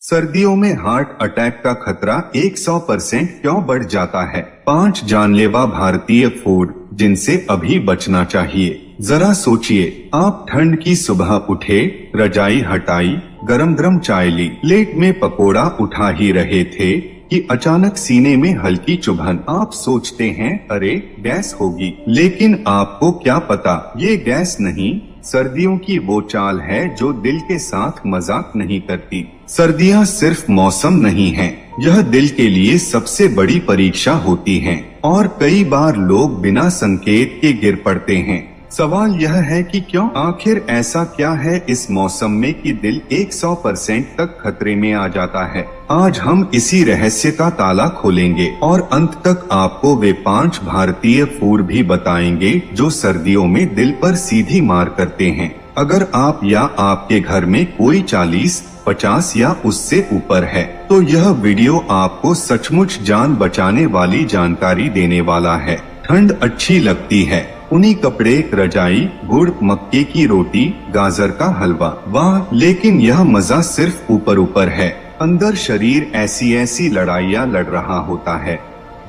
सर्दियों में heart attack का खतरा 100% क्यों बढ़ जाता है? 5 जानलेवा भारतीय फूड जिनसे अभी बचना चाहिए। जरा सोचिए, आप ठंड की सुबह उठे, रजाई हटाई, गरम गरम चाय ली, प्लेट में पकोड़ा उठा ही रहे थे कि अचानक सीने में हल्की चुभन। आप सोचते हैं अरे गैस होगी, लेकिन आपको क्या पता ये गैस नहीं, सर्दियों की वो चाल है जो दिल के साथ मजाक नहीं करती। सर्दियाँ सिर्फ मौसम नहीं है, यह दिल के लिए सबसे बड़ी परीक्षा होती है और कई बार लोग बिना संकेत के गिर पड़ते हैं। सवाल यह है कि क्यों? आखिर ऐसा क्या है इस मौसम में कि दिल 100% तक खतरे में आ जाता है? आज हम इसी रहस्य का ताला खोलेंगे और अंत तक आपको वे 5 भारतीय फूड भी बताएंगे जो सर्दियों में दिल पर सीधी मार करते हैं। अगर आप या आपके घर में कोई 40, 50 या उससे ऊपर है तो यह वीडियो आपको सचमुच जान बचाने वाली जानकारी देने वाला है। ठंड अच्छी लगती है, ऊनी कपड़े, रजाई, गुड़, मक्के की रोटी, गाजर का हलवा, वाह, लेकिन यह मजा सिर्फ ऊपर ऊपर है। अंदर शरीर ऐसी ऐसी लड़ाइयाँ लड़ रहा होता है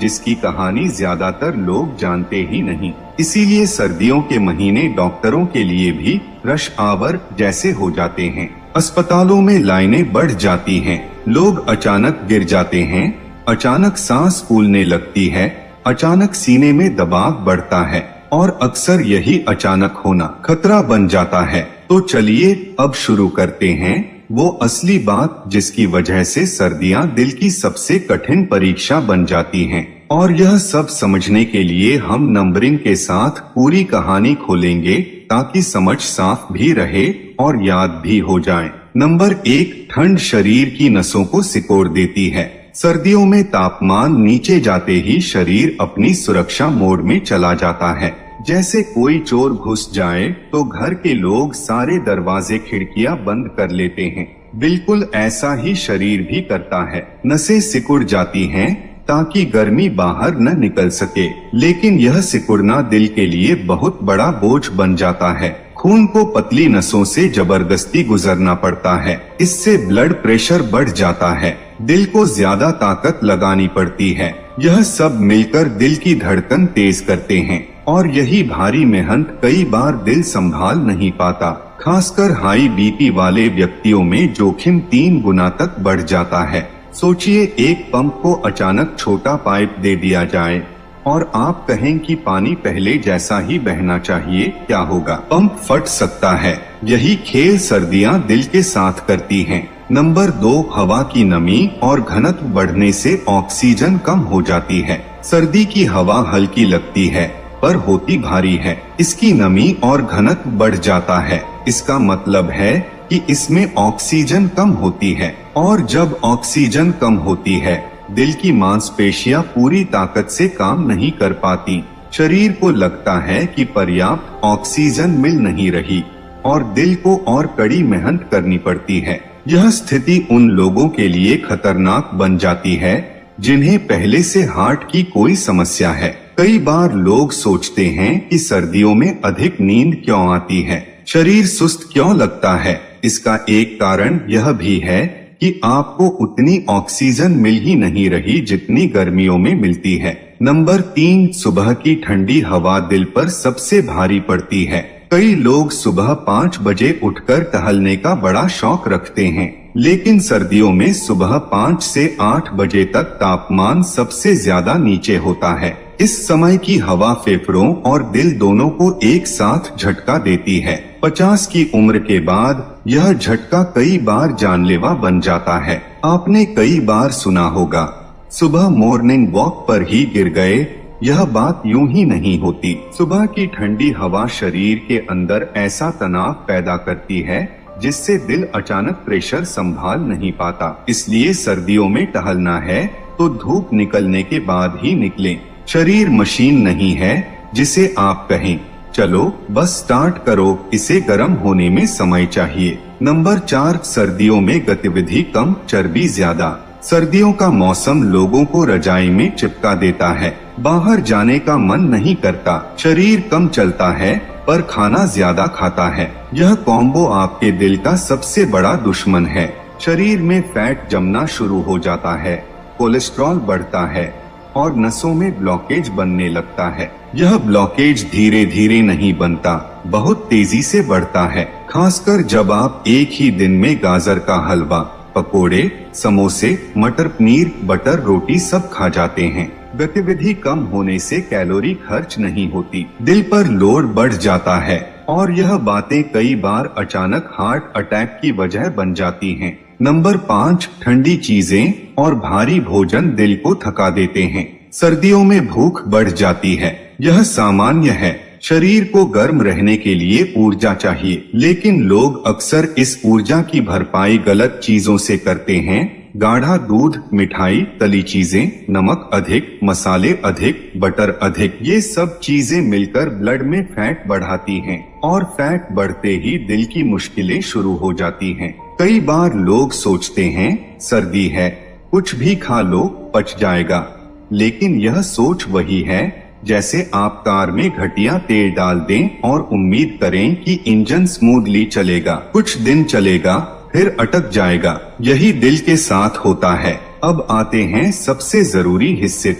जिसकी कहानी ज्यादातर लोग जानते ही नहीं। इसीलिए सर्दियों के महीने डॉक्टरों के लिए भी रश आवर जैसे हो जाते हैं। अस्पतालों में लाइनें बढ़ जाती हैं, लोग अचानक गिर जाते हैं, अचानक सांस फूलने लगती है, अचानक सीने में दबाव बढ़ता है और अक्सर यही अचानक होना खतरा बन जाता है। तो चलिए अब शुरू करते हैं वो असली बात जिसकी वजह से सर्दियां दिल की सबसे कठिन परीक्षा बन जाती हैं। और यह सब समझने के लिए हम नंबरिंग के साथ पूरी कहानी खोलेंगे ताकि समझ साफ भी रहे और याद भी हो जाए। नंबर 1, ठंड शरीर की नसों को सिकोड़ देती है। सर्दियों में तापमान नीचे जाते ही शरीर अपनी सुरक्षा मोड में चला जाता है। जैसे कोई चोर घुस जाए तो घर के लोग सारे दरवाजे खिड़कियां बंद कर लेते हैं। बिल्कुल ऐसा ही शरीर भी करता है। नसें सिकुड़ जाती हैं ताकि गर्मी बाहर न निकल सके, लेकिन यह सिकुड़ना दिल के लिए बहुत बड़ा बोझ बन जाता है। खून को पतली नसों से जबरदस्ती गुजरना पड़ता है, इससे ब्लड प्रेशर बढ़ जाता है, दिल को ज्यादा ताकत लगानी पड़ती है। यह सब मिलकर दिल की धड़कन तेज करते हैं और यही भारी मेहनत कई बार दिल संभाल नहीं पाता। खासकर हाई बीपी वाले व्यक्तियों में जोखिम 3 गुना तक बढ़ जाता है। सोचिए, एक पंप को अचानक छोटा पाइप दे दिया जाए और आप कहें कि पानी पहले जैसा ही बहना चाहिए, क्या होगा? पंप फट सकता है। यही खेल सर्दियां दिल के साथ करती हैं। नंबर 2, हवा की नमी और घनत्व बढ़ने से ऑक्सीजन कम हो जाती है। सर्दी की हवा हल्की लगती है पर होती भारी है। इसकी नमी और घनत्व बढ़ जाता है। इसका मतलब है कि इसमें ऑक्सीजन कम होती है और जब ऑक्सीजन कम होती है दिल की मांसपेशियां पूरी ताकत से काम नहीं कर पाती। शरीर को लगता है कि पर्याप्त ऑक्सीजन मिल नहीं रही और दिल को और कड़ी मेहनत करनी पड़ती है। यह स्थिति उन लोगों के लिए खतरनाक बन जाती है जिन्हें पहले से हार्ट की कोई समस्या है। कई बार लोग सोचते हैं कि सर्दियों में अधिक नींद क्यों आती है, शरीर सुस्त क्यों लगता है। इसका एक कारण यह भी है कि आपको उतनी ऑक्सीजन मिल ही नहीं रही जितनी गर्मियों में मिलती है। नंबर 3, सुबह की ठंडी हवा दिल पर सबसे भारी पड़ती है। कई लोग सुबह 5 बजे उठकर टहलने का बड़ा शौक रखते हैं, लेकिन सर्दियों में सुबह 5 से 8 बजे तक तापमान सबसे ज्यादा नीचे होता है। इस समय की हवा फेफड़ों और दिल दोनों को एक साथ झटका देती है। 50 की उम्र के बाद यह झटका कई बार जानलेवा बन जाता है। आपने कई बार सुना होगा, सुबह मॉर्निंग वॉक पर ही गिर गए। यह बात यूं ही नहीं होती। सुबह की ठंडी हवा शरीर के अंदर ऐसा तनाव पैदा करती है जिससे दिल अचानक प्रेशर संभाल नहीं पाता। इसलिए सर्दियों में टहलना है तो धूप निकलने के बाद ही निकलें। शरीर मशीन नहीं है जिसे आप कहें चलो बस स्टार्ट करो, इसे गर्म होने में समय चाहिए। नंबर 4, सर्दियों में गतिविधि कम, चर्बी ज्यादा। सर्दियों का मौसम लोगों को रजाई में चिपका देता है। बाहर जाने का मन नहीं करता, शरीर कम चलता है पर खाना ज्यादा खाता है। यह कॉम्बो आपके दिल का सबसे बड़ा दुश्मन है। शरीर में फैट जमना शुरू हो जाता है, कोलेस्ट्रॉल बढ़ता है और नसों में ब्लॉकेज बनने लगता है। यह ब्लॉकेज धीरे धीरे नहीं बनता, बहुत तेजी से बढ़ता है, खासकर जब आप एक ही दिन में गाजर का हलवा, पकोड़े, समोसे, मटर पनीर, बटर रोटी सब खा जाते हैं। गतिविधि कम होने से कैलोरी खर्च नहीं होती, दिल पर लोड बढ़ जाता है और यह बातें कई बार अचानक हार्ट अटैक की वजह बन जाती हैं। नंबर 5, ठंडी चीजें और भारी भोजन दिल को थका देते हैं। सर्दियों में भूख बढ़ जाती है, यह सामान्य है। शरीर को गर्म रहने के लिए ऊर्जा चाहिए, लेकिन लोग अक्सर इस ऊर्जा की भरपाई गलत चीजों से करते हैं। गाढ़ा दूध, मिठाई, तली चीजें, नमक अधिक, मसाले अधिक, बटर अधिक, ये सब चीजें मिलकर ब्लड में फैट बढ़ाती हैं और फैट बढ़ते ही दिल की मुश्किलें शुरू हो जाती हैं। कई बार लोग सोचते हैं सर्दी है, कुछ भी खा लो पच जाएगा, लेकिन यह सोच वही है जैसे आप कार में घटिया तेल डाल दें और उम्मीद करें कि इंजन स्मूथली चलेगा। कुछ दिन चलेगा फिर अटक जाएगा। यही दिल के साथ होता है। अब आते हैं सबसे जरूरी हिस्से